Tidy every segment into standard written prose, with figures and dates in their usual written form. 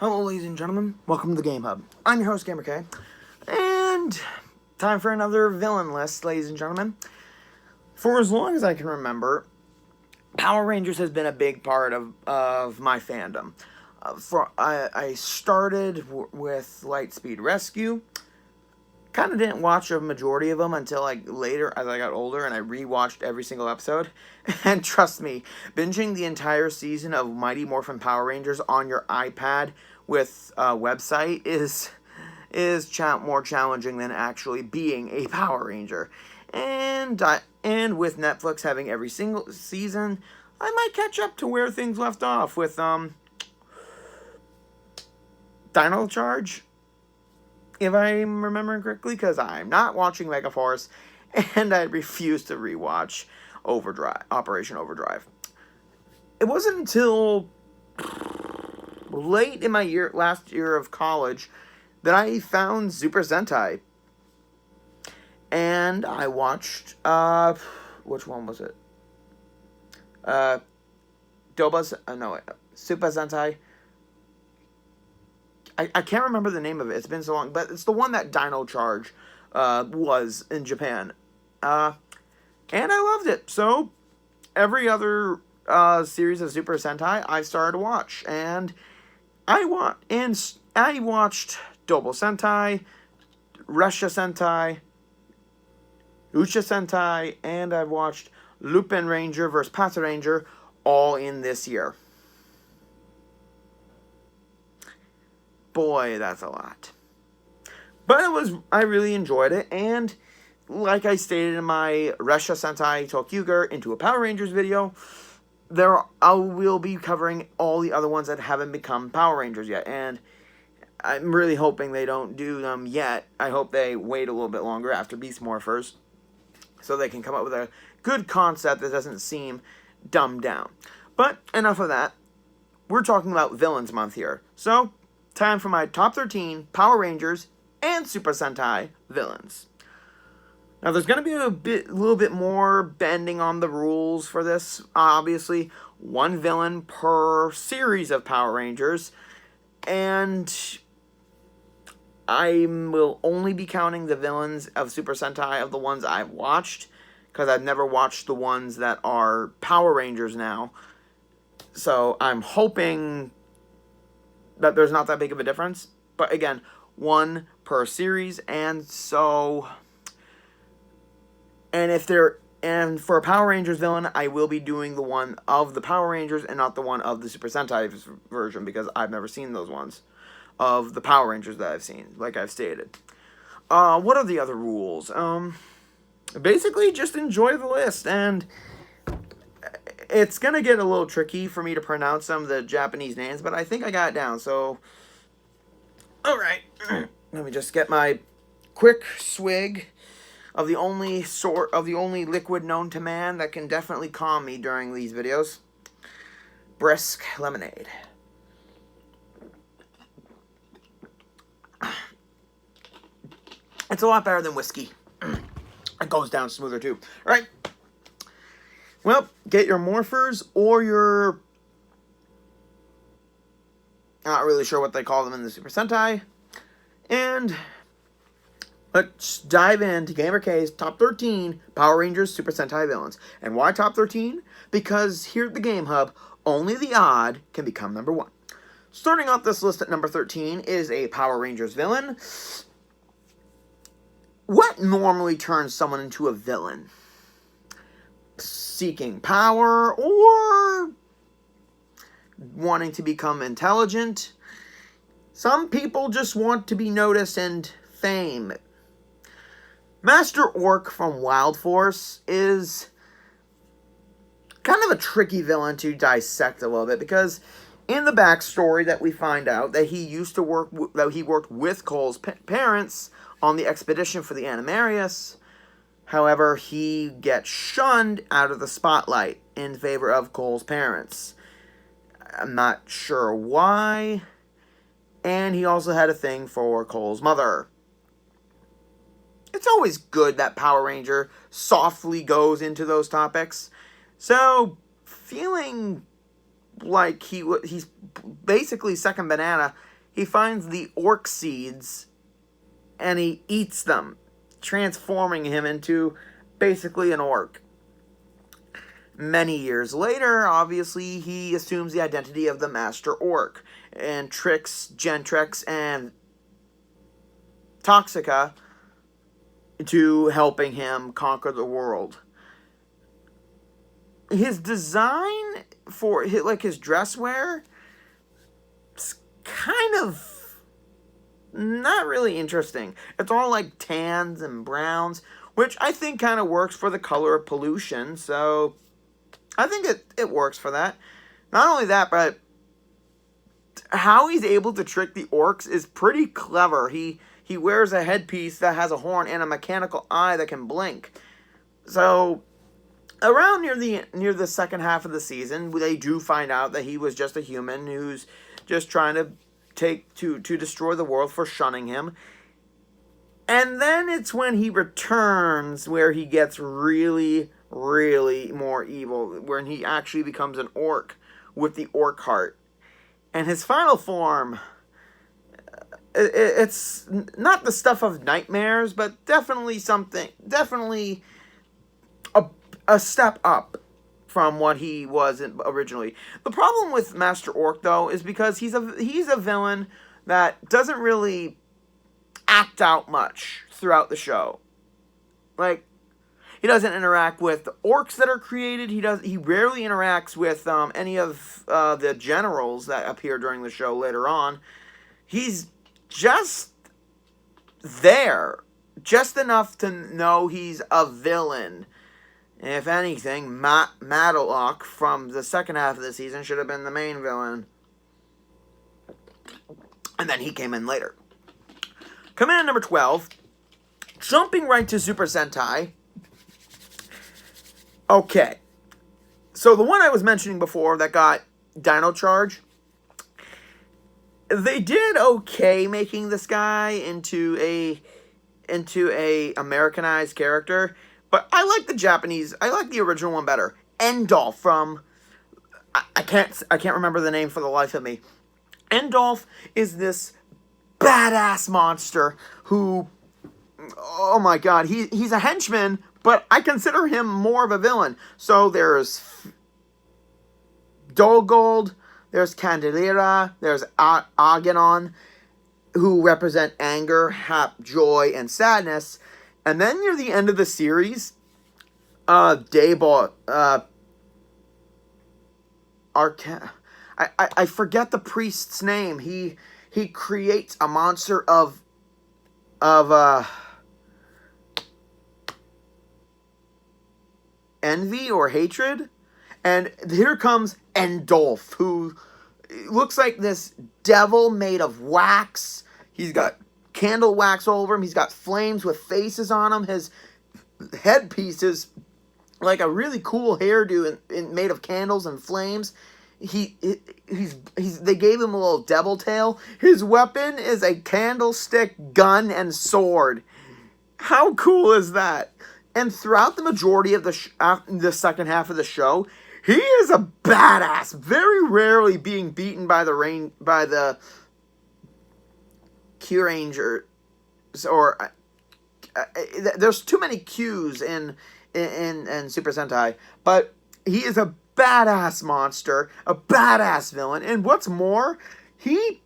Hello, ladies and gentlemen. Welcome to the Game Hub. I'm your host, Gamer K, and time for another villain list, ladies and gentlemen. For as long as I can remember, Power Rangers has been a big part of my fandom. I started with Lightspeed Rescue. Kind of didn't watch a majority of them until later as I got older, and I rewatched every single episode. And trust me, binging the entire season of Mighty Morphin Power Rangers on your iPad with a website is more challenging than actually being a Power Ranger. And with Netflix having every single season, I might catch up to where things left off with Dino Charge, if I'm remembering correctly, because I'm not watching Megaforce, and I refuse to rewatch Operation Overdrive. It wasn't until late in my last year of college that I found Super Sentai, and I watched which one was it? Super Sentai. I can't remember the name of it. It's been so long, but it's the one that Dino Charge was in Japan. And I loved it. So, every other series of Super Sentai I started to watch. And I watched Double Sentai, Resha Sentai, Ucha Sentai, and I've watched Lupin Ranger vs. Pata Ranger all in this year. Boy, that's a lot. But I really enjoyed it, and like I stated in my Resha Sentai Tokyuger into a Power Rangers video, I will be covering all the other ones that haven't become Power Rangers yet, and I'm really hoping they don't do them yet. I hope they wait a little bit longer after Beast Morphers, so they can come up with a good concept that doesn't seem dumbed down. But enough of that. We're talking about Villains Month here, so time for my top 13 Power Rangers and Super Sentai villains. Now, there's going to be a little bit more bending on the rules for this. Obviously, one villain per series of Power Rangers, and I will only be counting the villains of Super Sentai of the ones I've watched, because I've never watched the ones that are Power Rangers now. So I'm hoping that there's not that big of a difference. But again, one per series, and for a Power Rangers villain, I will be doing the one of the Power Rangers and not the one of the Super Sentai version, because I've never seen those ones of the Power Rangers that I've seen, like I've stated. What are the other rules? Basically, just enjoy the list, and it's going to get a little tricky for me to pronounce some of the Japanese names, but I think I got it down, so alright. Let me just get my quick swig of the only liquid known to man that can definitely calm me during these videos. Brisk lemonade. It's a lot better than whiskey. It goes down smoother too. Alright. Well, get your morphers or your... not really sure what they call them in the Super Sentai. And let's dive into Gamer K's top 13 Power Rangers Super Sentai villains. And why top 13? Because here at the Game Hub, only the odd can become number 1. Starting off this list at number 13 is a Power Rangers villain. What normally turns someone into a villain? Seeking power or wanting to become intelligent. Some people just want to be noticed and fame. Master Orc from Wild Force is kind of a tricky villain to dissect a little bit, because in the backstory that we find out that he worked with Cole's parents on the expedition for the Animarius. However, he gets shunned out of the spotlight in favor of Cole's parents. I'm not sure why. And he also had a thing for Cole's mother. It's always good that Power Ranger softly goes into those topics. So, feeling like he's basically second banana he finds the orc seeds and he eats them, transforming him into basically an orc. Many years later, obviously, he assumes the identity of the Master Orc and tricks Gentrix and Toxica to helping him conquer the world. His design for his dress wear is kind of not really interesting. It's all like tans and browns, which I think kind of works for the color of pollution, so I think it works for that. Not only that, but how he's able to trick the orcs is pretty clever. He wears a headpiece that has a horn and a mechanical eye that can blink. So around near the second half of the season, they do find out that he was just a human who's just trying to destroy the world for shunning him. And then it's when he returns where he gets really, really more evil, when he actually becomes an orc with the orc heart. And his final form, it's not the stuff of nightmares, but definitely a step up from what he was originally. The problem with Master Orc, though, is because he's a villain that doesn't really act out much throughout the show. Like, he doesn't interact with the orcs that are created. He rarely interacts with any of the generals that appear during the show later on. He's just there, just enough to know he's a villain. If anything, Madlock from the second half of the season should have been the main villain. And then he came in later. Command number 12. Jumping right to Super Sentai. Okay. So the one I was mentioning before that got Dino Charge, they did okay making this guy into a Americanized character. But I like the original one better. Endolf from, I can't remember the name for the life of me. Endolf is this badass monster who, oh my god, he's a henchman, but I consider him more of a villain. So there's Dolgold, there's Candelera, there's Aghanon, who represent anger, joy, and sadness. And then near the end of the series, Daybot, I forget the priest's name. He creates a monster of envy or hatred, and here comes Endolf, who looks like this devil made of wax. He's got candle wax all over him. He's got flames with faces on him. His headpiece is like a really cool hairdo made of candles and flames. They gave him a little devil tail. His weapon is a candlestick, gun, and sword. How cool is that? And throughout the majority of the second half of the show, he is a badass. Very rarely being beaten by the Q Ranger, or there's too many Qs in Super Sentai, but he is a badass monster, a badass villain, and what's more, he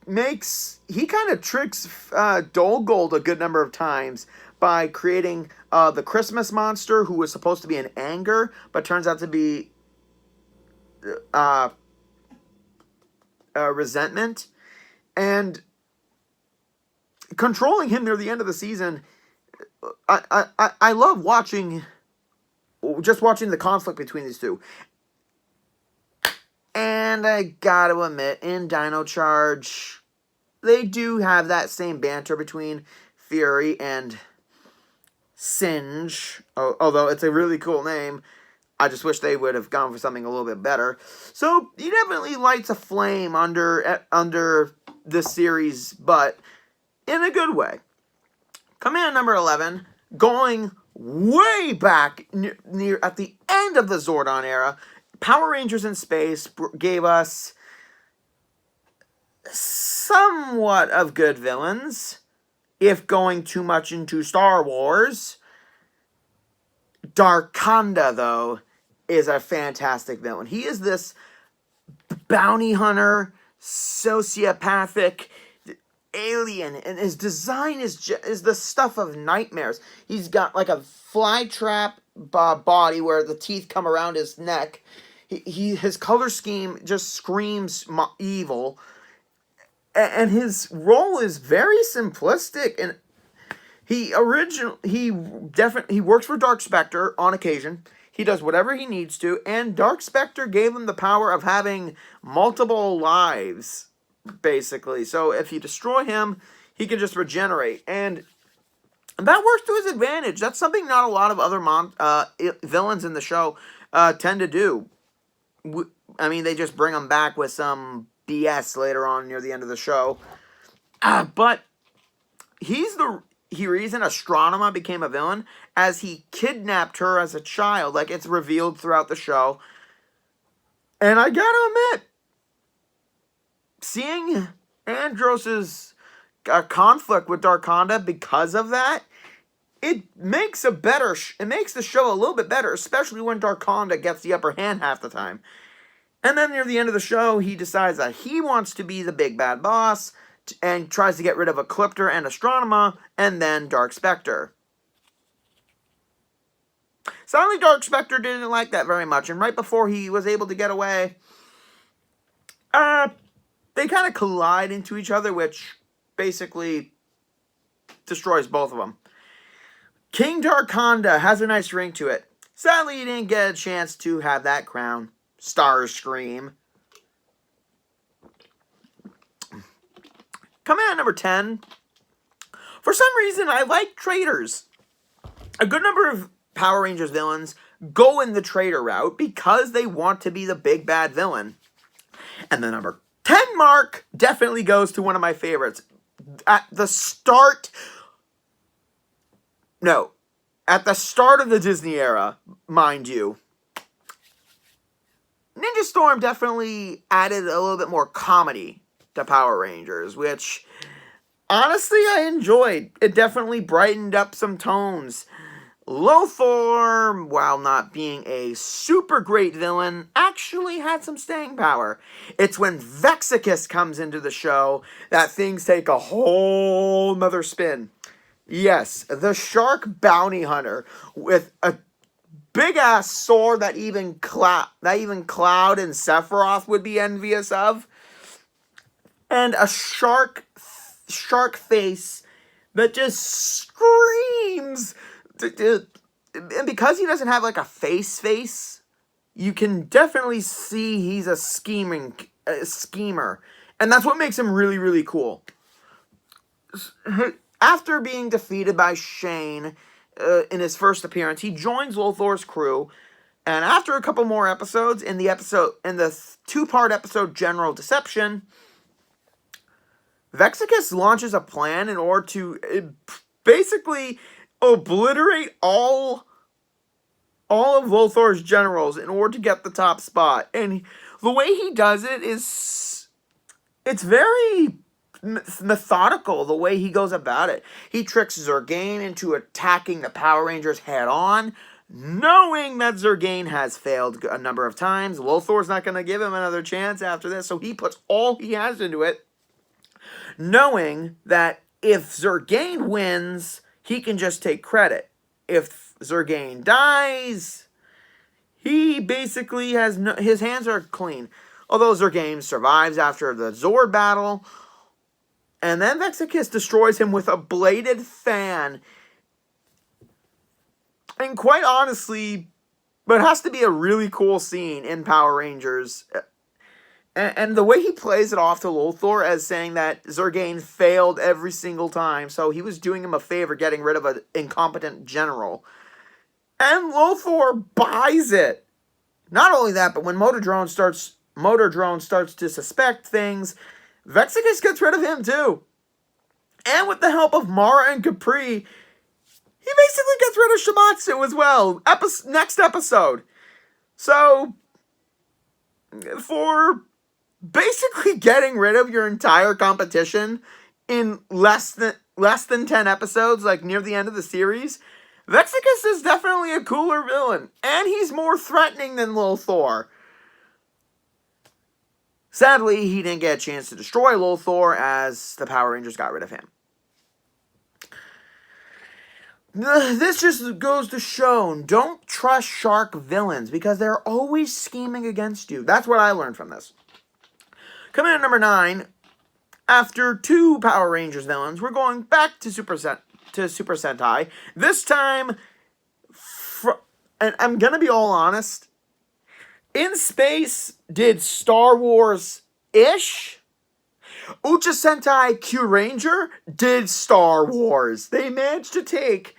kind of tricks Dolgold a good number of times by creating the Christmas monster, who was supposed to be an anger, but turns out to be resentment, and controlling him near the end of the season. I love watching the conflict between these two. And I gotta admit, in Dino Charge, they do have that same banter between Fury and Singe, although it's a really cool name. I just wish they would have gone for something a little bit better. So he definitely lights a flame under this series, but in a good way. Command number 11, going way back near at the end of the Zordon era, Power Rangers in Space gave us somewhat of good villains, if going too much into Star Wars. Darkonda, though, is a fantastic villain. He is this bounty hunter, sociopathic alien, and his design is the stuff of nightmares. He's got like a fly trap body where the teeth come around his neck. His color scheme just screams evil, and his role is very simplistic. And he works for Dark Spectre on occasion. He does whatever he needs to, and Dark Spectre gave him the power of having multiple lives, basically. So if you destroy him, he can just regenerate, and that works to his advantage. That's something not a lot of other villains in the show tend to do. I mean, they just bring him back with some BS later on near the end of the show. But he's the reason Astronema became a villain, as he kidnapped her as a child. Like, it's revealed throughout the show. And I gotta admit, seeing Andros's conflict with Darkonda because of that, it makes the show a little bit better, especially when Darkonda gets the upper hand half the time. And then near the end of the show, he decides that he wants to be the big bad boss, and tries to get rid of Ecliptor and Astronema, and then Dark Spectre. Sadly, Dark Spectre didn't like that very much, and right before he was able to get away, they kind of collide into each other, which basically destroys both of them. King Darkonda has a nice ring to it. Sadly, he didn't get a chance to have that crown. Starscream. Coming at number 10, for some reason, I like traitors. A good number of Power Rangers villains go in the traitor route because they want to be the big bad villain. And the number 10 mark definitely goes to one of my favorites. At the start of the Disney era, mind you, Ninja Storm definitely added a little bit more comedy to Power Rangers, which honestly I enjoyed. It definitely brightened up some tones. Lothar, while not being a super great villain, actually had some staying power. It's when Vexicus comes into the show that things take a whole nother spin. Yes, the shark bounty hunter with a big-ass sword that even Cloud and Sephiroth would be envious of. And a shark face that just screams. And because he doesn't have like a face, you can definitely see he's a schemer. And that's what makes him really, really cool. After being defeated by Shane in his first appearance, he joins Lothar's crew. And after a couple more episodes, in the 2-part episode General Deception, Vexicus launches a plan in order to basically obliterate all of Lothar's generals in order to get the top spot. And the way he does it it's very methodical, the way he goes about it. He tricks Zergain into attacking the Power Rangers head on, knowing that Zergain has failed a number of times. Lothar's not going to give him another chance after this, so he puts all he has into it, knowing that if Zergain wins, he can just take credit. If Zergain dies, he basically has his hands are clean. Although Zergain survives after the Zord battle, and then Vexicus destroys him with a bladed fan. And quite honestly, but it has to be a really cool scene in Power Rangers. And the way he plays it off to Lothar as saying that Zergain failed every single time, so he was doing him a favor getting rid of an incompetent general. And Lothar buys it. Not only that, but when Motor Drone starts to suspect things, Vexicus gets rid of him too. And with the help of Mara and Capri, he basically gets rid of Shimatsu as well. Next episode. So, for basically getting rid of your entire competition in less than 10 episodes, like near the end of the series. Vexicus is definitely a cooler villain, and he's more threatening than Lil Thor. Sadly, he didn't get a chance to destroy Lil Thor as the Power Rangers got rid of him. This just goes to show, don't trust shark villains because they're always scheming against you. That's what I learned from this. Coming in at number 9, after 2 Power Rangers villains, we're going back to Super Sentai. This time, and I'm going to be all honest, In Space did Star Wars-ish. Ucha Sentai Q Ranger did Star Wars. They managed to take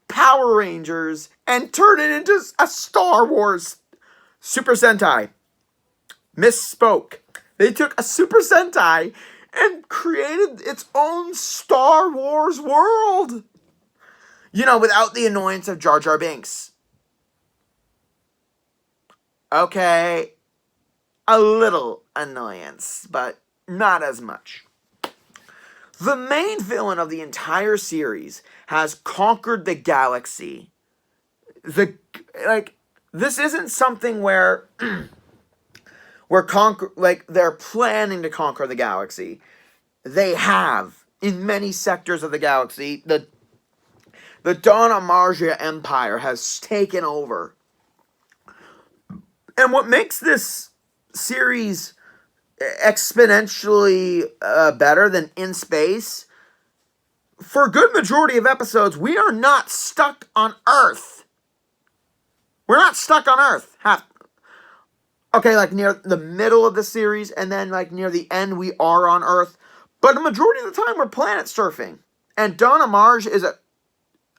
Power Rangers and turn it into a Star Wars Super Sentai. Misspoke. They took a Super Sentai and created its own Star Wars world. You know, without the annoyance of Jar Jar Binks. Okay, a little annoyance, but not as much. The main villain of the entire series has conquered the galaxy. This isn't something where they're planning to conquer the galaxy. They have in many sectors of the galaxy. The Donna Margia Empire has taken over. And what makes this series exponentially better than In Space, for a good majority of episodes, we are not stuck on Earth. We're not stuck on Earth. Okay, like near the middle of the series, and then like near the end, we are on Earth. But the majority of the time, we're planet surfing. And Donna Marge is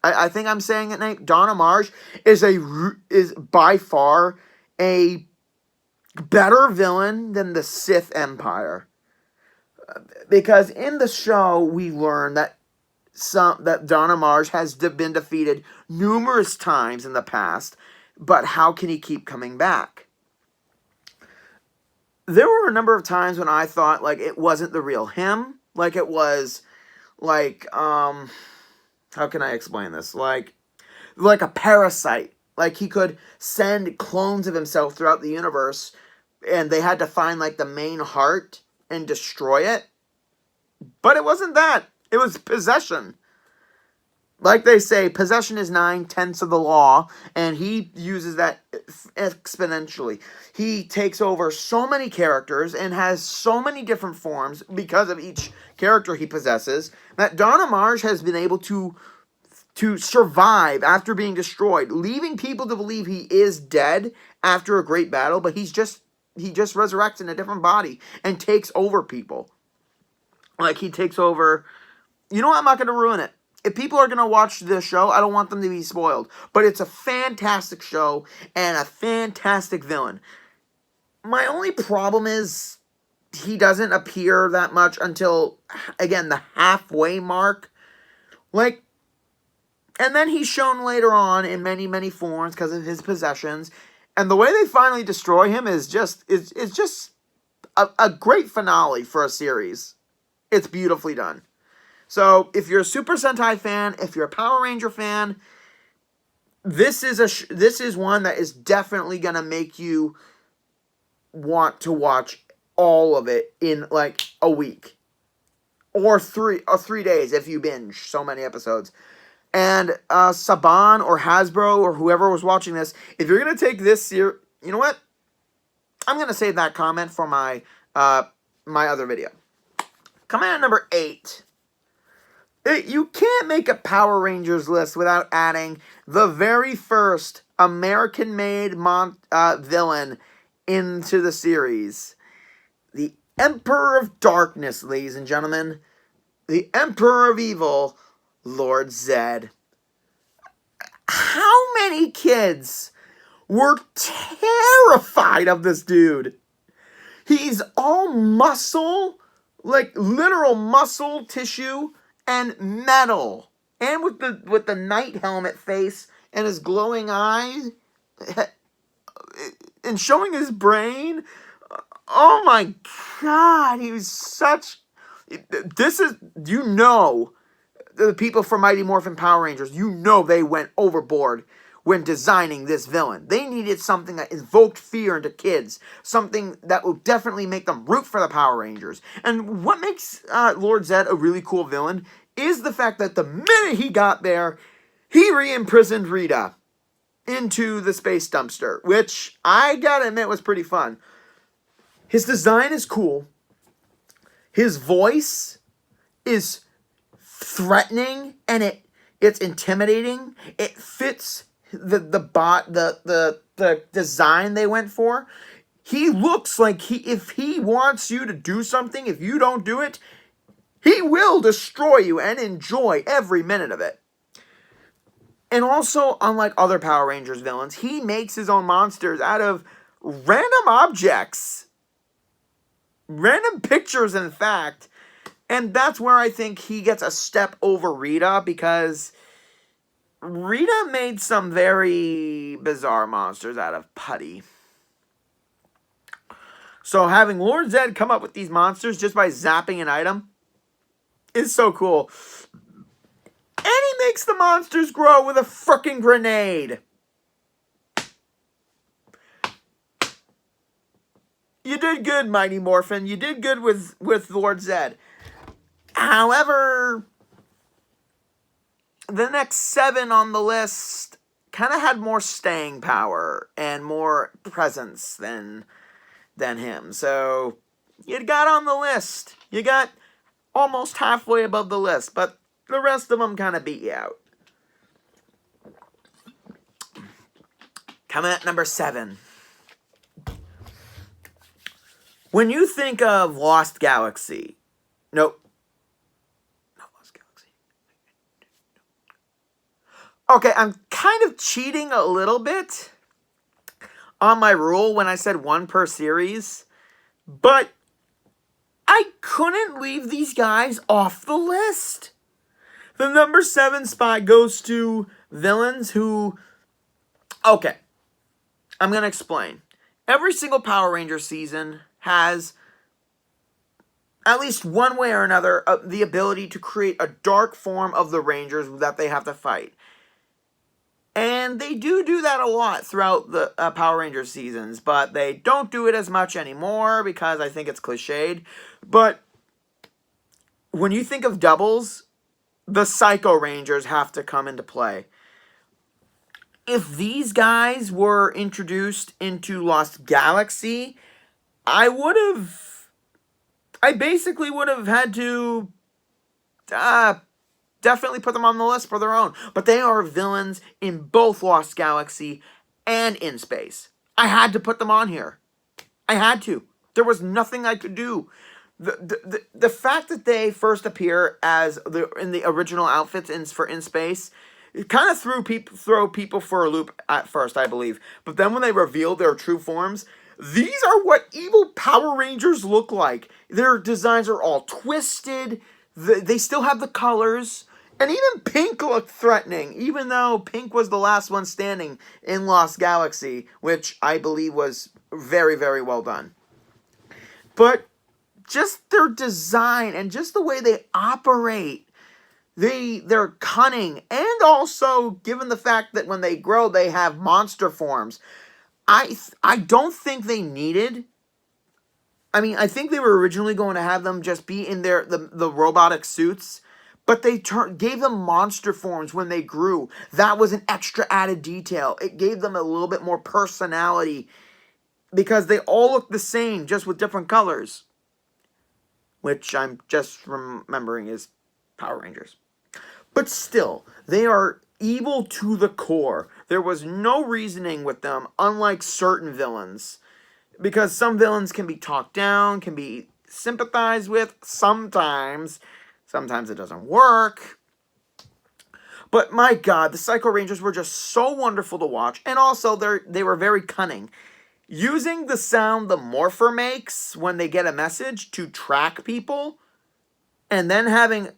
I think I'm saying it name. Donna Marge is by far a better villain than the Sith Empire. Because in the show, we learn that Donna Marge has been defeated numerous times in the past, but how can he keep coming back? There were a number of times when I thought, like, it wasn't the real him. Like, it was, like, how can I explain this? Like a parasite. Like, he could send clones of himself throughout the universe, and they had to find, like, the main heart and destroy it. But it wasn't that. It was possession. Like they say, possession is 9/10 of the law, and he uses that exponentially. He takes over so many characters and has so many different forms because of each character he possesses that Donna Marge has been able to survive after being destroyed, leaving people to believe he is dead after a great battle, but he just resurrects in a different body and takes over people. Like, he takes over... You know what? I'm not going to ruin it. If people are going to watch this show, I don't want them to be spoiled. But it's a fantastic show and a fantastic villain. My only problem is he doesn't appear that much until, again, the halfway mark. Like, and then he's shown later on in many, many forms because of his possessions. And the way they finally destroy him is just a great finale for a series. It's beautifully done. So, if you're a Super Sentai fan, if you're a Power Ranger fan, this is one that is definitely going to make you want to watch all of it in, like, a week. Or 3 days if you binge so many episodes. And Saban or Hasbro or whoever was watching this, if you're going to take this series, you know what? I'm going to save that comment for my other video. Coming in at number 8. You can't make a Power Rangers list without adding the very first American-made villain into the series. The Emperor of Darkness, ladies and gentlemen. The Emperor of Evil, Lord Zedd. How many kids were terrified of this dude? He's all muscle, like literal muscle tissue, and metal, and with the knight helmet face and his glowing eyes, and showing his brain. Oh my God, he was such... This is, you know, the people from Mighty Morphin Power Rangers, you know they went overboard when designing this villain. They needed something that invoked fear into kids. Something that will definitely make them root for the Power Rangers. And what makes Lord Zed a really cool villain is the fact that the minute he got there, he re-imprisoned Rita into the space dumpster, which I gotta admit was pretty fun. His design is cool. His voice is threatening, and it's intimidating. It fits the design they went for. He looks like if he wants you to do something, if you don't do it, he will destroy you and enjoy every minute of it. And also, unlike other Power Rangers villains, he makes his own monsters out of random objects. Random pictures, in fact. And that's where I think he gets a step over Rita, because Rita made some very bizarre monsters out of putty. So having Lord Zed come up with these monsters just by zapping an item is so cool. And he makes the monsters grow with a frickin' grenade. You did good, Mighty Morphin. You did good with Lord Zed. However, the next 7 on the list kind of had more staying power and more presence than him. So, you got on the list. You got almost halfway above the list, but the rest of them kind of beat you out. Coming at number 7. When you think of Lost Galaxy, nope. Not Lost Galaxy. Okay, I'm kind of cheating a little bit on my rule when I said 1 per series, but I couldn't leave these guys off the list. The number 7 spot goes to villains who... Okay, I'm going to explain. Every single Power Ranger season has, at least one way or another, the ability to create a dark form of the Rangers that they have to fight. And they do that a lot throughout the Power Ranger seasons, but they don't do it as much anymore because I think it's cliched. But when you think of doubles, the Psycho Rangers have to come into play. If these guys were introduced into Lost Galaxy, I basically would have had to definitely put them on the list for their own. But they are villains in both Lost Galaxy and in space. I had to put them on here. I had to. There was nothing I could do. The fact that they first appear as in the original outfits in space, it kind of throw people for a loop at first, I believe. But then when they revealed their true forms, these are what evil Power Rangers look like. Their designs are all twisted. They still have the colors. And even Pink looked threatening, even though Pink was the last one standing in Lost Galaxy, which I believe was very, very well done. But just their design and just the way they operate, they're cunning. And also, given the fact that when they grow, they have monster forms. I don't think they needed... I mean, I think they were originally going to have them just be in the robotic suits, but they gave them monster forms when they grew. That was an extra added detail. It gave them a little bit more personality because they all look the same, just with different colors, which I'm just remembering is Power Rangers. But still, they are evil to the core. There was no reasoning with them, unlike certain villains. Because some villains can be talked down, can be sympathized with, sometimes. Sometimes it doesn't work. But my God, the Psycho Rangers were just so wonderful to watch. And also, they were very cunning. Using the sound the Morpher makes when they get a message to track people, and then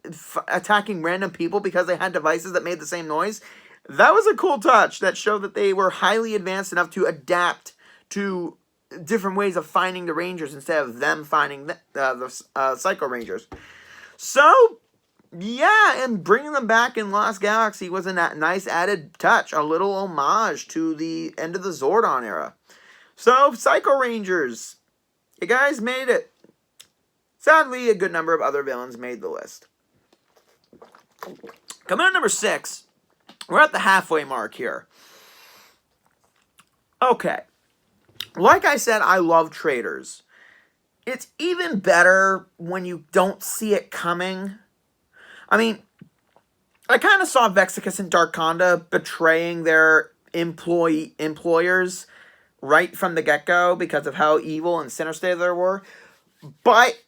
attacking random people because they had devices that made the same noise, that was a cool touch that showed that they were highly advanced enough to adapt to different ways of finding the Rangers instead of them finding the Psycho Rangers. So, yeah, and bringing them back in Lost Galaxy was a nice added touch, a little homage to the end of the Zordon era. So, Psycho Rangers, you guys made it. Sadly, a good number of other villains made the list. Coming in number 6, we're at the halfway mark here. Okay. Like I said, I love traitors. It's even better when you don't see it coming. I mean, I kind of saw Vexicus and Darkonda betraying their employers right from the get-go because of how evil and sinister they were. But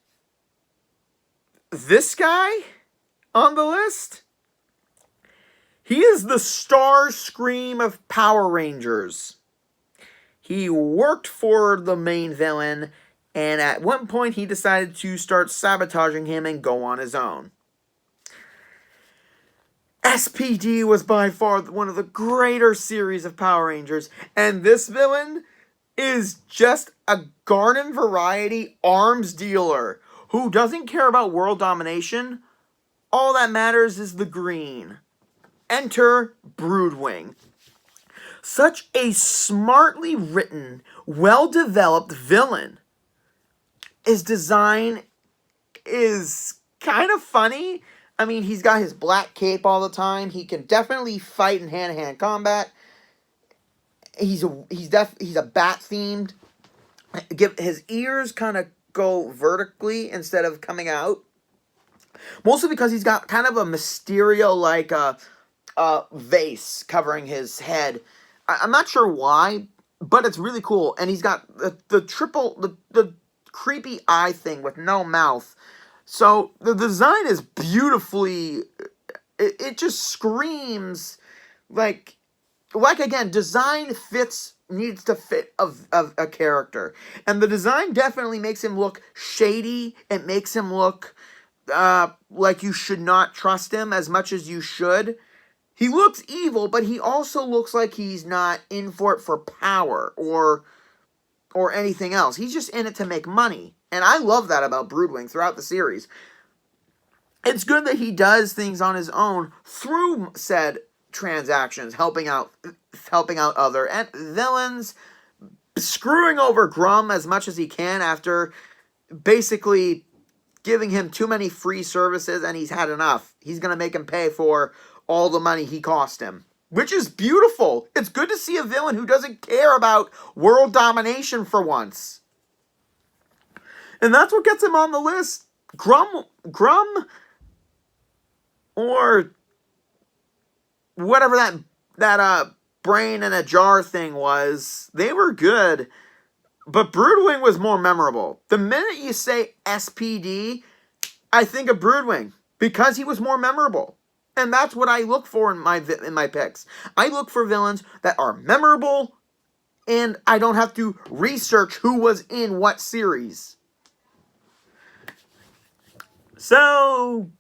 this guy on the list, he is the Starscream of Power Rangers. He worked for the main villain, and at one point he decided to start sabotaging him and go on his own. SPD was by far one of the greater series of Power Rangers, and this villain is just a garden variety arms dealer who doesn't care about world domination. All that matters is the green. Enter Broodwing. Such a smartly written, well-developed villain. His design is kind of funny. I mean, he's got his black cape all the time. He can definitely fight in hand-to-hand combat. He's a bat-themed. His ears kind of go vertically instead of coming out. Mostly because he's got kind of a Mysterio-like vase covering his head. I'm not sure why, but it's really cool. And he's got the creepy eye thing with no mouth. So the design is beautifully, it just screams like again, design needs to fit a character. And the design definitely makes him look shady. It makes him look like you should not trust him as much as you should. He looks evil, but he also looks like he's not in for it for power or anything else. He's just in it to make money. And I love that about Broodwing throughout the series. It's good that he does things on his own through said transactions, helping out other villains, screwing over Grum as much as he can after basically giving him too many free services, and he's had enough. He's going to make him pay for all the money he cost him, which is beautiful. It's good to see a villain who doesn't care about world domination for once. And that's what gets him on the list. Grum, or whatever that brain in a jar thing was, they were good. But Broodwing was more memorable. The minute you say SPD, I think of Broodwing because he was more memorable. And that's what I look for in my picks. I look for villains that are memorable, and I don't have to research who was in what series. So,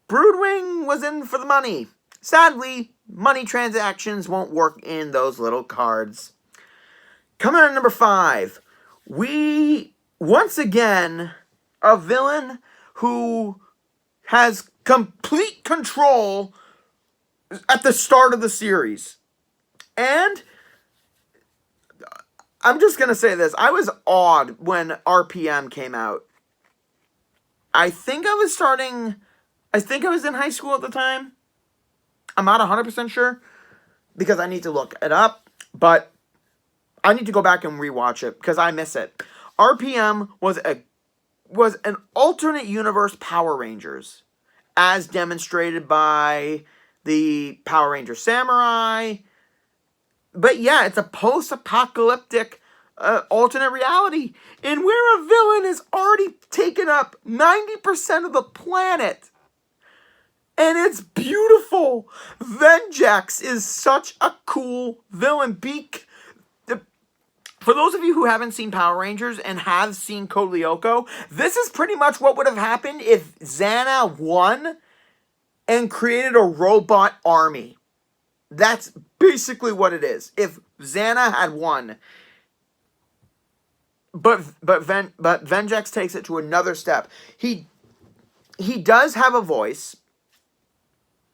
Broodwing was in for the money. Sadly, money transactions won't work in those little cards. Coming in at number 5, we, once again, a villain who has complete control at the start of the series. And I'm just going to say this. I was awed when RPM came out. I think I was in high school at the time. I'm not 100% sure because I need to look it up, but I need to go back and rewatch it because I miss it. RPM was an alternate universe Power Rangers, as demonstrated by the Power Ranger Samurai. But yeah, it's a post-apocalyptic alternate reality in where a villain has already taken up 90% of the planet. And it's beautiful. Venjax is such a cool villain. For those of you who haven't seen Power Rangers and have seen Code Lyoko, this is pretty much what would have happened if Xana won and created a robot army. That's basically what it is. If Xana had won. but Vengex takes it to another step. He does have a voice.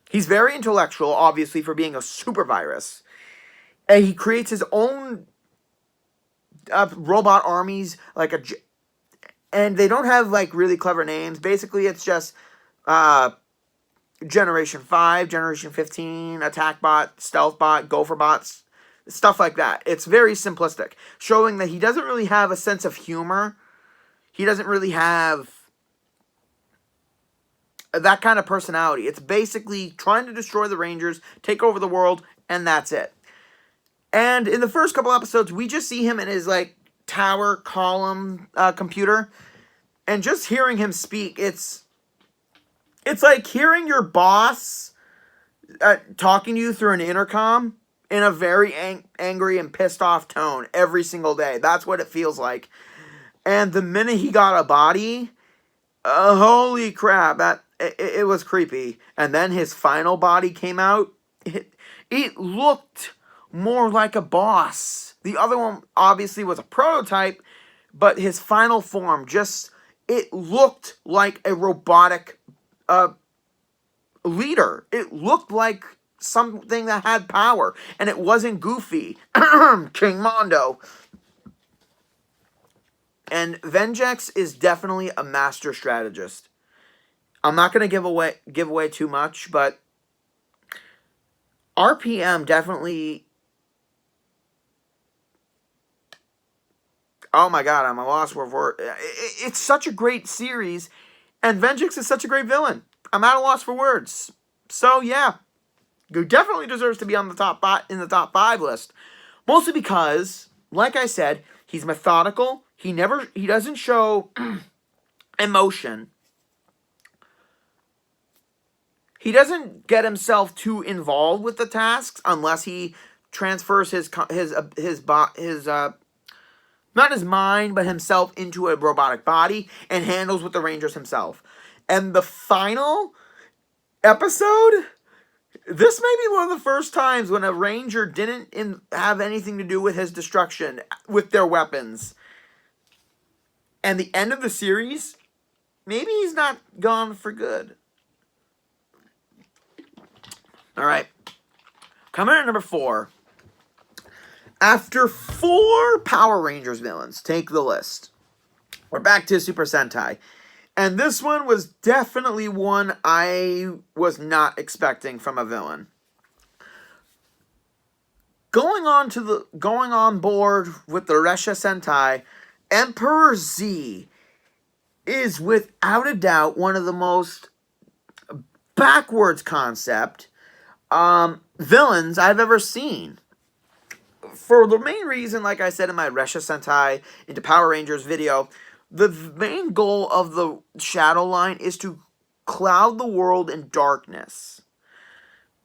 He's very intellectual, obviously, for being a super virus. And he creates his own robot armies, and they don't have like really clever names. Basically, it's just Generation 5, Generation 15, Attack Bot, Stealth Bot, Gopher Bots, stuff like that. It's very simplistic, showing that he doesn't really have a sense of humor. He doesn't really have that kind of personality. It's basically trying to destroy the Rangers, take over the world, and that's it. And in the first couple episodes, we just see him in his, like, tower column computer. And just hearing him speak, it's like hearing your boss talking to you through an intercom in a very angry and pissed off tone every single day. That's what it feels like. And the minute he got a body, holy crap, it was creepy. And then his final body came out. It looked more like a boss. The other one obviously was a prototype, but his final form it looked like a robotic leader. It looked like something that had power, and it wasn't Goofy. King Mondo. And Vengex is definitely a master strategist. I'm not going to give away too much, but RPM definitely... Oh my god, I'm a loss for words. It's such a great series, and Vengex is such a great villain. I'm at a loss for words. So yeah, he definitely deserves to be on the top 5 list. Mostly because, like I said, he's methodical. He doesn't show emotion. He doesn't get himself too involved with the tasks unless he transfers his not his mind, but himself into a robotic body and handles with the Rangers himself. And the final episode, this may be one of the first times when a Ranger didn't have anything to do with his destruction with their weapons. And the end of the series, maybe he's not gone for good. All right. Coming in at number 4. After 4 Power Rangers villains take the list, we're back to Super Sentai. And this one was definitely one I was not expecting from a villain. Going on board with the Resha Sentai, Emperor Z is without a doubt one of the most backwards concept villains I've ever seen. For the main reason, like I said in my Resha Sentai into Power Rangers video, the main goal of the Shadow Line is to cloud the world in darkness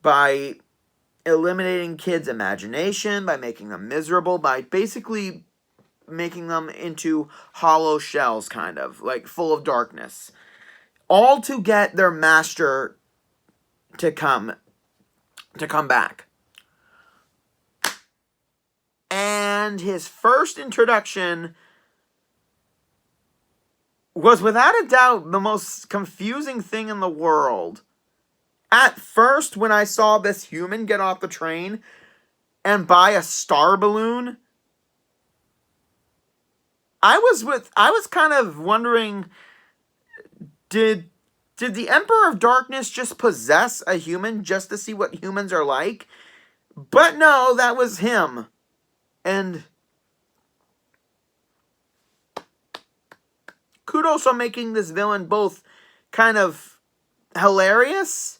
by eliminating kids' imagination, by making them miserable, by basically making them into hollow shells, kind of, like full of darkness. All to get their master to come back. And his first introduction was without a doubt the most confusing thing in the world. At first, when I saw this human get off the train and buy a star balloon, I was kind of wondering, did the Emperor of Darkness just possess a human just to see what humans are like? But no, that was him. And kudos on making this villain both kind of hilarious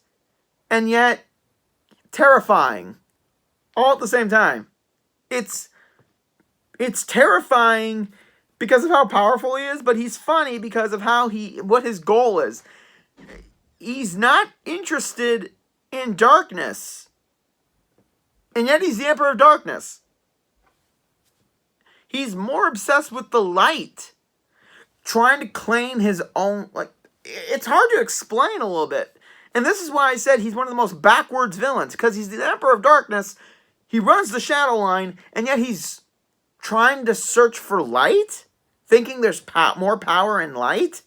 and yet terrifying all at the same time. It's terrifying because of how powerful he is, but he's funny because of what his goal is. He's not interested in darkness, and yet he's the Emperor of Darkness. He's more obsessed with the light, trying to claim his own, it's hard to explain a little bit. And this is why I said he's one of the most backwards villains, because he's the Emperor of Darkness, he runs the Shadow Line, and yet he's trying to search for light? thinking there's more power in light.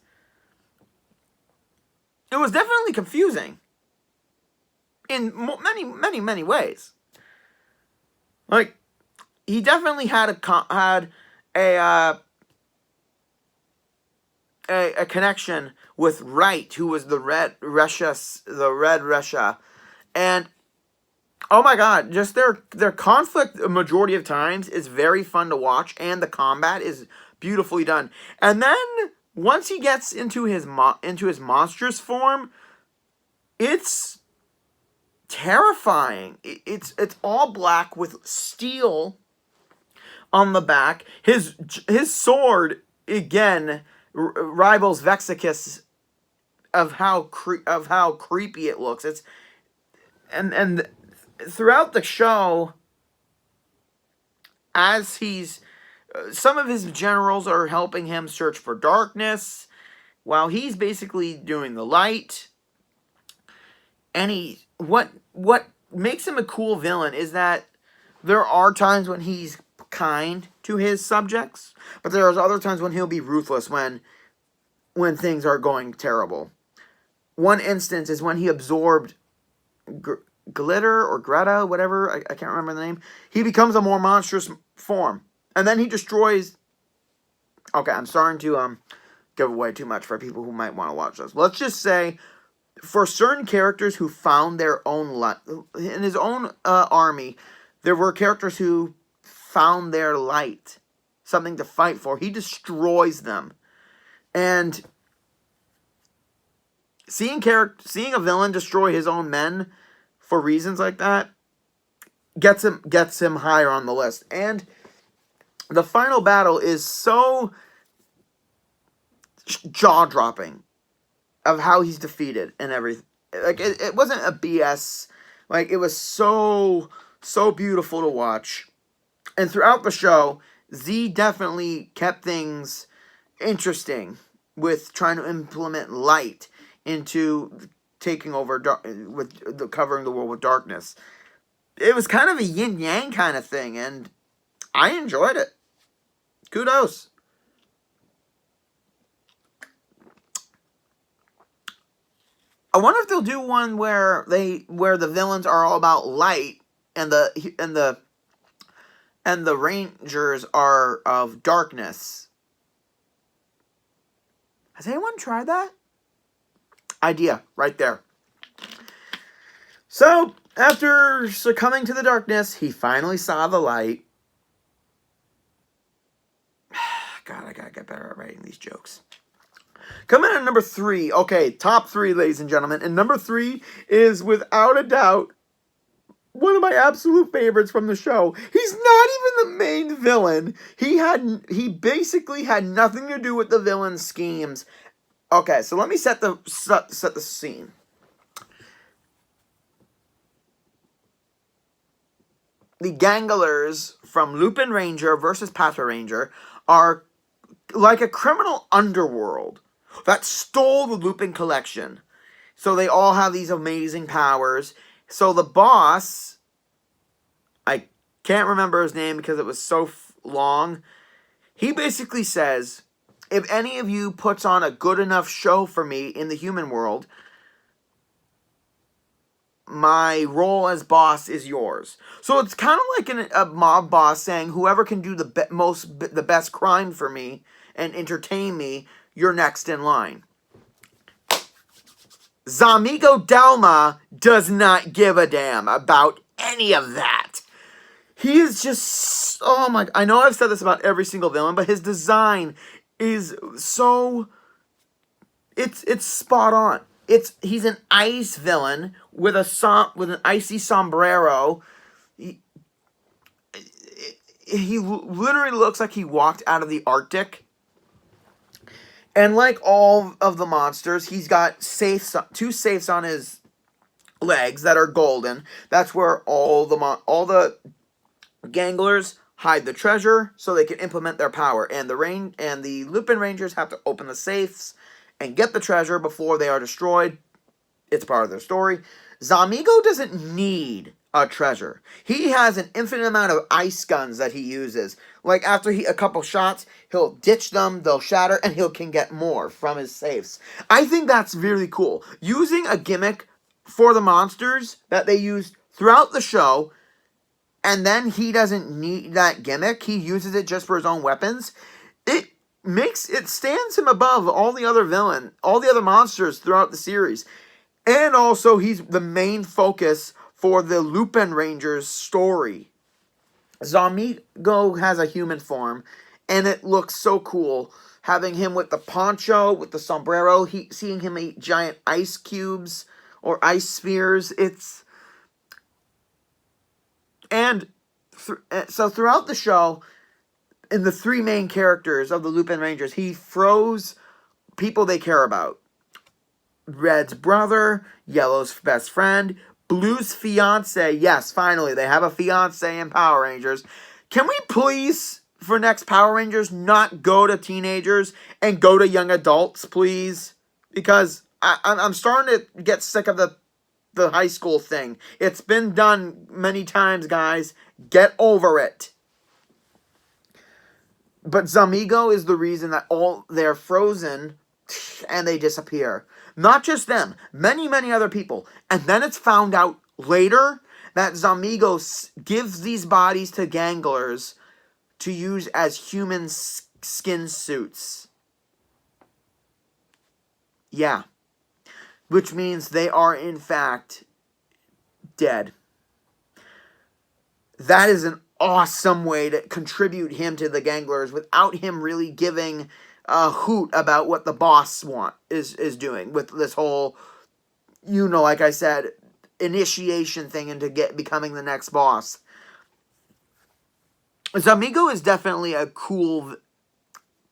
It was definitely confusing in many ways. Like, he definitely had a connection with Wright, who was the Red Resha, and oh my god, just their conflict a majority of times is very fun to watch, and the combat is beautifully done. And then once he gets into his monstrous form, it's terrifying. It's all black with steel on the back. His sword again rivals Vexicus of how creepy it looks. It's and throughout the show, as some of his generals are helping him search for darkness, while he's basically doing the light. And what makes him a cool villain is that there are times when he's kind to his subjects, but there are other times when he'll be ruthless when things are going terrible. One instance is when he absorbed Glitter or Greta, whatever, I can't remember the name. He becomes a more monstrous form, and then he destroys. Okay, I'm starting to give away too much for people who might want to watch this. Let's just say, for certain characters who found their own light in his own army, there were characters who found their light, something to fight for. He destroys them, and seeing a villain destroy his own men for reasons like that gets him higher on the list. And the final battle is so jaw-dropping of how he's defeated and everything. Like, it wasn't a BS. Like, it was so beautiful to watch. And throughout the show, Z definitely kept things interesting with trying to implement light into taking over covering the world with darkness. It was kind of a yin-yang kind of thing, and I enjoyed it. Kudos. I wonder if they'll do one where the villains are all about light and the Rangers are of darkness. Has anyone tried that? Idea right there. So, after succumbing to the darkness, he finally saw the light. God, I gotta get better at writing these jokes. Coming in at number 3. Okay, top 3, ladies and gentlemen. And number 3 is, without a doubt, one of my absolute favorites from the show. He's not even the main villain. He basically had nothing to do with the villain's schemes. Okay, so let me set the scene. The Ganglers from Lupin Ranger versus Pata Ranger are like a criminal underworld that stole the Lupin collection. So they all have these amazing powers. So the boss, I can't remember his name because it was so long. He basically says, if any of you puts on a good enough show for me in the human world, my role as boss is yours. So it's kind of like a mob boss saying, whoever can do the best crime for me and entertain me, you're next in line. Zamigo Dalma does not give a damn about any of that. He is just, oh my, I know I've said this about every single villain, but his design is so, it's spot on. He's an ice villain with an icy sombrero. He literally looks like he walked out of the Arctic. And like all of the monsters, he's got two safes on his legs that are golden. That's where all the Ganglers hide the treasure so they can implement their power. And the Lupin Rangers have to open the safes and get the treasure before they are destroyed. It's part of their story. Zamigo doesn't need a treasure. He has an infinite amount of ice guns that he uses. Like after a couple shots, he'll ditch them, they'll shatter, and he can get more from his safes. I think that's really cool. Using a gimmick for the monsters that they use throughout the show, and then he doesn't need that gimmick. He uses it just for his own weapons. It stands him above all the other monsters throughout the series. And also, he's the main focus for the Lupin Rangers story. Zamigo has a human form, and it looks so cool. Having him with the poncho, with the sombrero, seeing him eat giant ice cubes or ice spheres. So throughout the show, in the three main characters of the Lupin Rangers, he froze people they care about. Red's brother, Yellow's best friend, Blue's fiance. Yes, finally, they have a fiance in Power Rangers. Can we please, for next Power Rangers, not go to teenagers and go to young adults, please? Because I'm starting to get sick of the high school thing. It's been done many times, guys. Get over it. But Zamigo is the reason that they're frozen and they disappear. Not just them, many, many other people. And then it's found out later that Zamigo gives these bodies to ganglers to use as human skin suits. Yeah. Which means they are, in fact, dead. That is an awesome way to contribute him to the ganglers without him really giving a hoot about what the boss is doing with this whole, like I said, initiation thing into becoming the next boss. Zamigo is definitely a cool,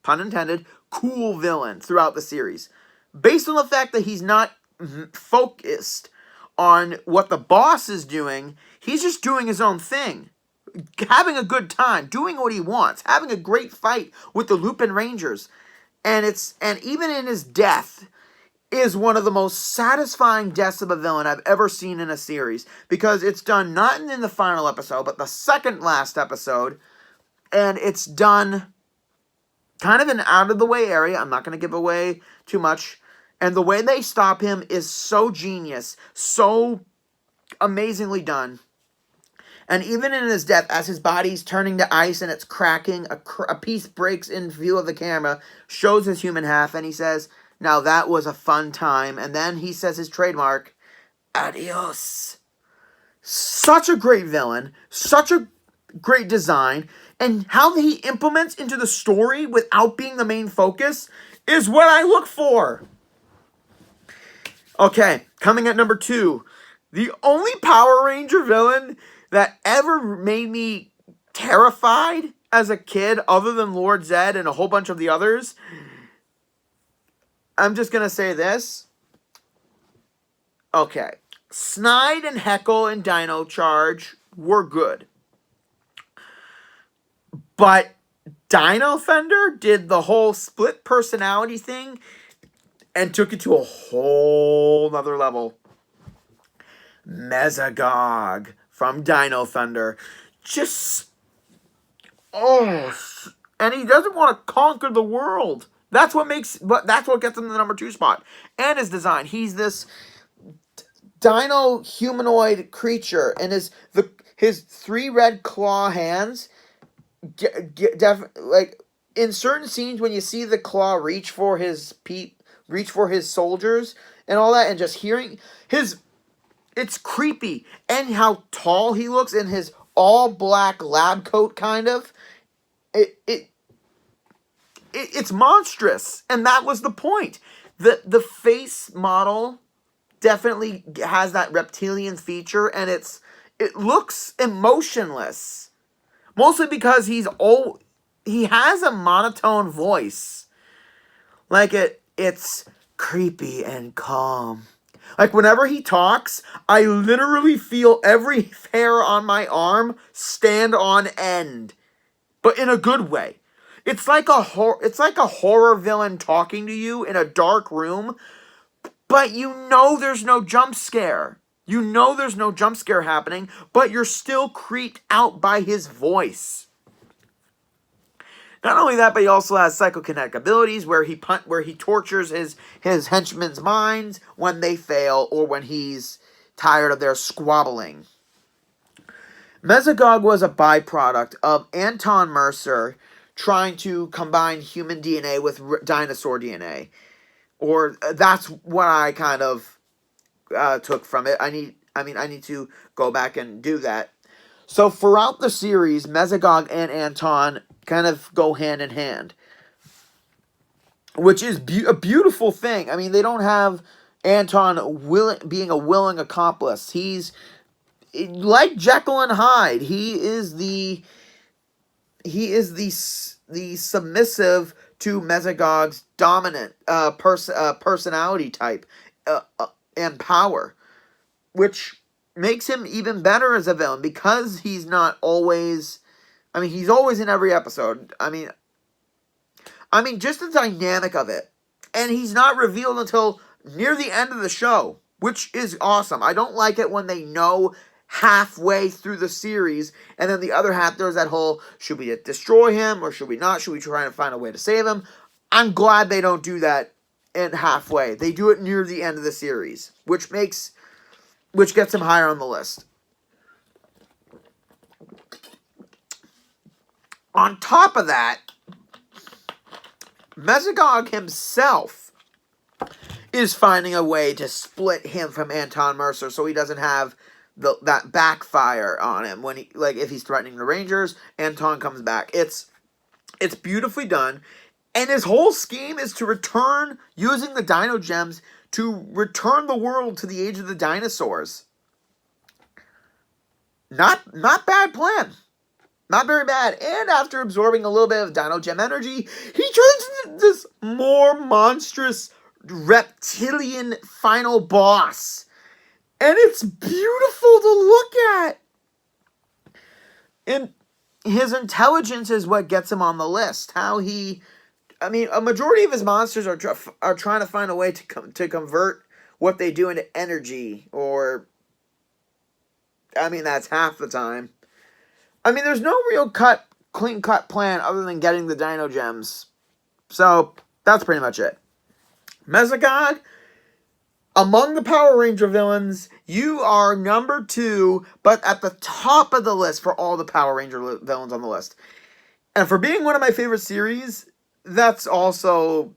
pun intended, cool villain throughout the series. Based on the fact that he's not focused on what the boss is doing, he's just doing his own thing. Having a good time, doing what he wants, having a great fight with the Lupin Rangers. And even in his death is one of the most satisfying deaths of a villain I've ever seen in a series. Because it's done not in the final episode, but the second last episode. And it's done kind of an out-of-the-way area. I'm not going to give away too much. And the way they stop him is so genius, so amazingly done. And even in his death, as his body's turning to ice and it's cracking, a piece breaks in view of the camera, shows his human half, and he says, "Now that was a fun time." And then he says his trademark, "Adios." Such a great villain, such a great design, and how he implements into the story without being the main focus is what I look for. Okay, coming at number 2. The only Power Ranger villain that ever made me terrified as a kid, other than Lord Zed and a whole bunch of the others, I'm just going to say this. Okay, Snide and Heckle and Dino Charge were good. But Dino Fender did the whole split personality thing and took it to a whole nother level. Mesagog from Dino Thunder. And he doesn't want to conquer the world. That's what gets him the number 2 spot. And his design. He's this dino humanoid creature, and his 3 red claw hands, in certain scenes when you see the claw reach for his soldiers and all that, and just hearing it's creepy. And how tall he looks in his all black lab coat, kind of. It's monstrous. And that was the point. The face model definitely has that reptilian feature, and it looks emotionless. Mostly because he has a monotone voice. Like it's creepy and calm. Like, whenever he talks, I literally feel every hair on my arm stand on end. But in a good way. It's like a horror villain talking to you in a dark room, but you know there's no jump scare. You know there's no jump scare happening, but you're still creeped out by his voice. Not only that, but he also has psychokinetic abilities where he tortures his henchmen's minds when they fail or when he's tired of their squabbling. Mesogog was a byproduct of Anton Mercer trying to combine human DNA with dinosaur DNA. Or that's what I kind of took from it. I need to go back and do that. So throughout the series, Mesogog and Anton kind of go hand in hand, which is a beautiful thing. I mean, they don't have Anton being a willing accomplice. He's like Jekyll and Hyde. He is the submissive to Mesogog's dominant personality type and power, which makes him even better as a villain because he's not always. I mean, he's always in every episode. I mean, just the dynamic of it, and he's not revealed until near the end of the show, which is awesome. I don't like it when they know halfway through the series, and then the other half, there's that whole, should we destroy him, or should we not? Should we try to find a way to save him? I'm glad they don't do that in halfway. They do it near the end of the series, which gets him higher on the list. On top of that, Mesogog himself is finding a way to split him from Anton Mercer so he doesn't have that backfire on him when if he's threatening the Rangers. Anton comes back. It's beautifully done, and his whole scheme is to return using the Dino Gems to return the world to the age of the dinosaurs. Not bad plan. Not very bad. And after absorbing a little bit of Dino Gem energy, he turns into this more monstrous reptilian final boss. And it's beautiful to look at. And his intelligence is what gets him on the list. A majority of his monsters are trying to find a way to convert what they do into energy. That's half the time. There's no real clean-cut plan other than getting the Dino Gems. So, that's pretty much it. Mesogog, among the Power Ranger villains, you are number 2, but at the top of the list for all the Power Ranger villains on the list. And for being one of my favorite series, that's also...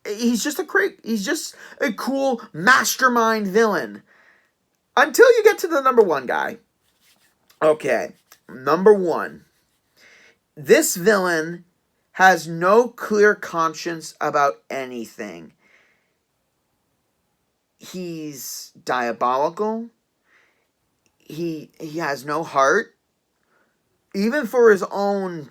He's just a cool mastermind villain. Until you get to the number 1 guy. Okay, number 1. This villain has no clear conscience about anything. He's diabolical. He has no heart. Even for his own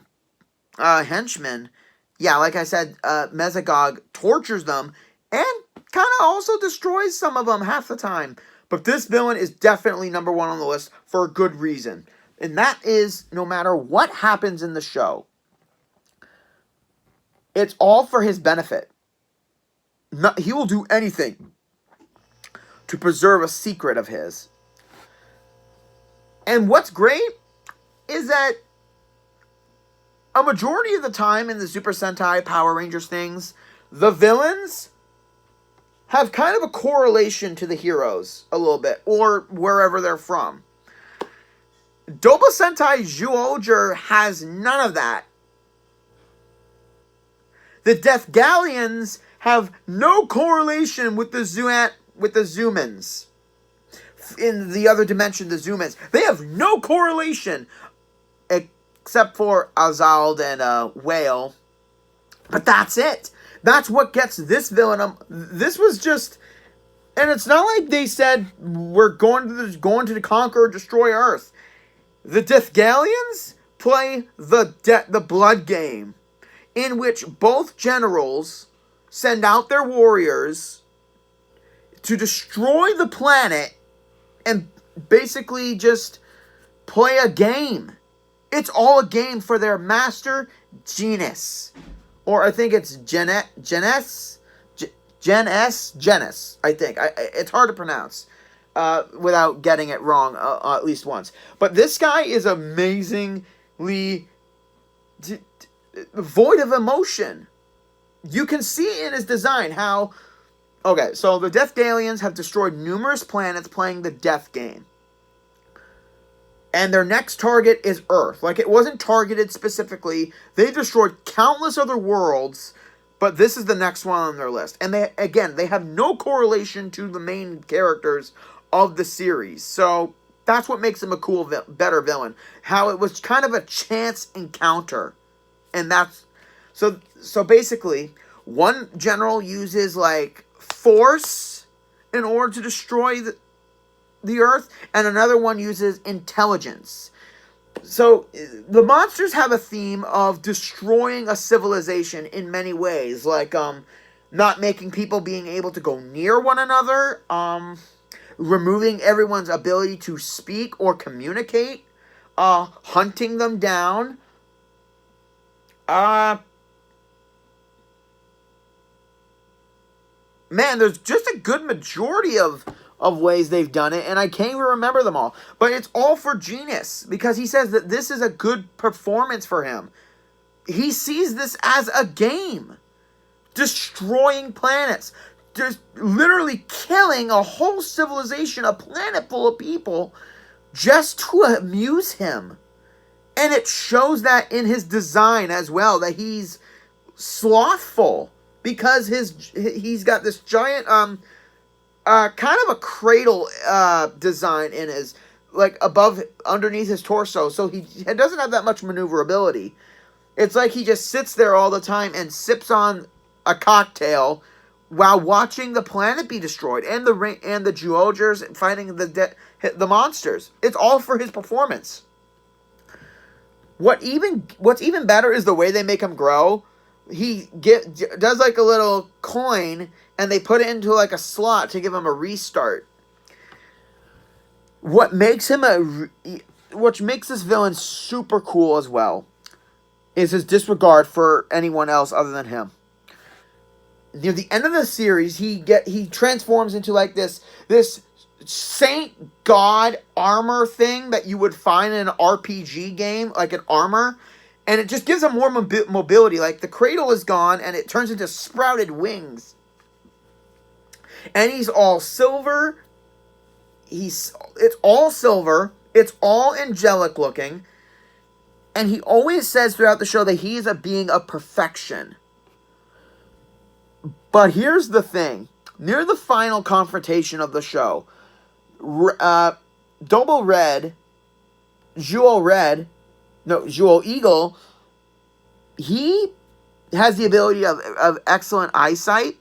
henchmen. Yeah, like I said, Mesogog tortures them and kind of also destroys some of them half the time. But this villain is definitely number 1 on the list for a good reason. And that is, no matter what happens in the show, it's all for his benefit. He will do anything to preserve a secret of his. And what's great is that a majority of the time in the Super Sentai Power Rangers things, the villains have kind of a correlation to the heroes a little bit, or wherever they're from. Doba Sentai Zyuohger has none of that. The Death Galleons have no correlation with the Zoomans. In the other dimension, the Zoomans. They have no correlation, except for Azald and Whale. But that's it. That's what gets this villain. This was just... And it's not like they said, we're going to conquer or destroy Earth. The Death Galleons play the blood game, in which both generals send out their warriors to destroy the planet and basically just play a game. It's all a game for their master, Genis. Or I think it's Genis, I think. It's hard to pronounce. without getting it wrong at least once. But this guy is amazingly void of emotion. You can see in his design how... Okay, so the Death Dalians have destroyed numerous planets playing the death game. And their next target is Earth. Like, it wasn't targeted specifically. They destroyed countless other worlds, but this is the next one on their list. And they have no correlation to the main characters of the series. So that's what makes him a cool, better villain. How it was kind of a chance encounter. And that's... So basically, one general uses, like, force in order to destroy the Earth, and another one uses intelligence. So the monsters have a theme of destroying a civilization in many ways, like not making people being able to go near one another, removing everyone's ability to speak or communicate, hunting them down, man, there's just a good majority of ways they've done it, and I can't even remember them all. But it's all for Genis, because he says that this is a good performance for him. He sees this as a game. Destroying planets. Just literally killing a whole civilization, a planet full of people, just to amuse him. And it shows that in his design as well, that he's slothful. Because he's got this giant, kind of a cradle design in his, like, underneath his torso. So he doesn't have that much maneuverability. It's like he just sits there all the time and sips on a cocktail while watching the planet be destroyed. And the Geogers fighting the monsters. It's all for his performance. What's even better is the way they make him grow. He does like a little coin, and they put it into like a slot to give him a restart. What makes this villain super cool as well is his disregard for anyone else other than him. Near the end of the series, he transforms into like this saint god armor thing that you would find in an RPG game, like an armor. And it just gives him more mobility. Like, the cradle is gone, and it turns into sprouted wings. And he's all silver. It's all silver. It's all angelic looking. And he always says throughout the show that he is a being of perfection. But here's the thing. Near the final confrontation of the show, Double Red, Jewel Eagle, he has the ability of excellent eyesight.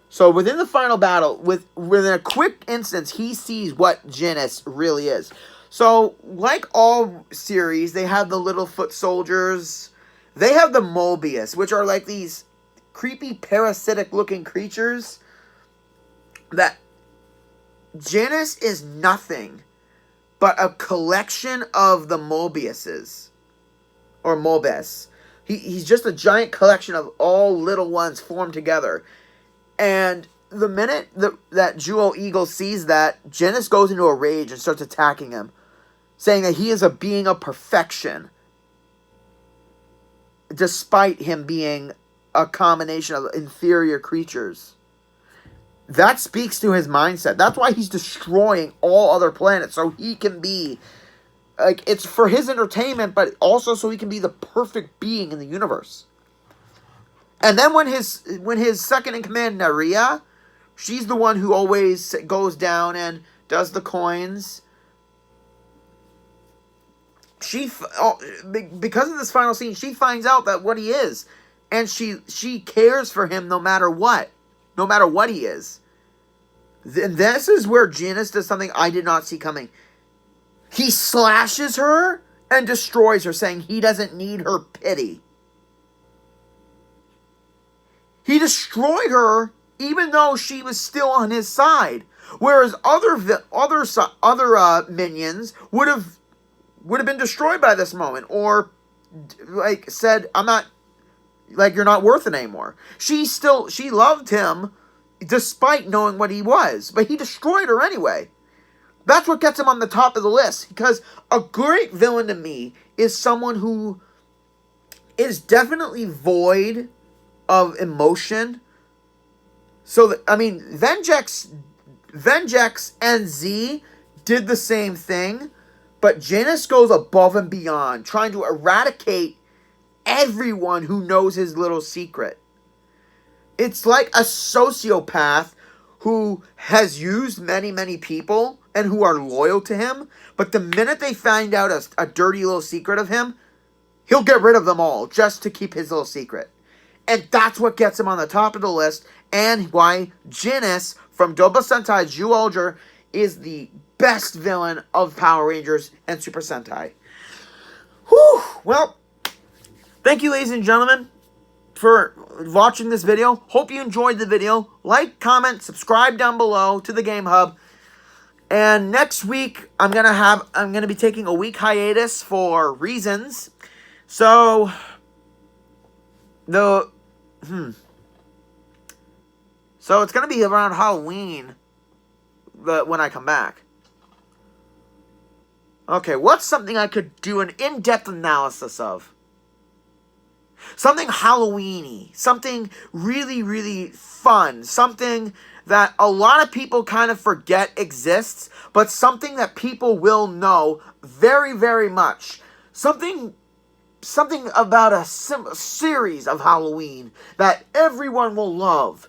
So within the final battle, within a quick instance, he sees what Genis really is. So, like all series, they have the Littlefoot soldiers. They have the Mobius, which are like these creepy parasitic-looking creatures that Genis is nothing but a collection of the Mobiuses. Or Mobes. He's just a giant collection of all little ones formed together. And the minute that Jewel Eagle sees that, Genis goes into a rage and starts attacking him, saying that he is a being of perfection, despite him being a combination of inferior creatures. That speaks to his mindset. That's why he's destroying all other planets, so he can be, like, it's for his entertainment, but also so he can be the perfect being in the universe. And then when his second in command, Naria, she's the one who always goes down and does the coins. Because of this final scene, she finds out that what he is, and she cares for him no matter what he is. And this is where Genis does something I did not see coming. He slashes her and destroys her, saying he doesn't need her pity. He destroyed her even though she was still on his side, whereas other minions would have been destroyed by this moment, or like said, "I'm not, like, you're not worth it anymore." She loved him despite knowing what he was. But he destroyed her anyway. That's what gets him on the top of the list. Because a great villain to me is someone who is definitely void of emotion. So, Vengex and Z did the same thing. But Janus goes above and beyond, trying to eradicate everyone who knows his little secret. It's like a sociopath who has used many, many people and who are loyal to him. But the minute they find out a dirty little secret of him, he'll get rid of them all just to keep his little secret. And that's what gets him on the top of the list, and why Janus from Double Sentai Zyuohger is the best villain of Power Rangers and Super Sentai. Whew! Well, thank you, ladies and gentlemen, for watching this video. Hope you enjoyed the video. Like, comment, subscribe down below to the Game Hub. And next week, I'm gonna be taking a week hiatus for reasons. So So it's gonna be around Halloween when I come back. Okay, what's something I could do an in-depth analysis of? Something Halloween-y. Something really, really fun. Something that a lot of people kind of forget exists, but something that people will know very, very much. Something about a series of Halloween that everyone will love.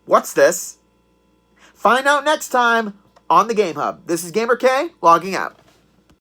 What's this? Find out next time on the Game Hub. This is Gamer K, logging out.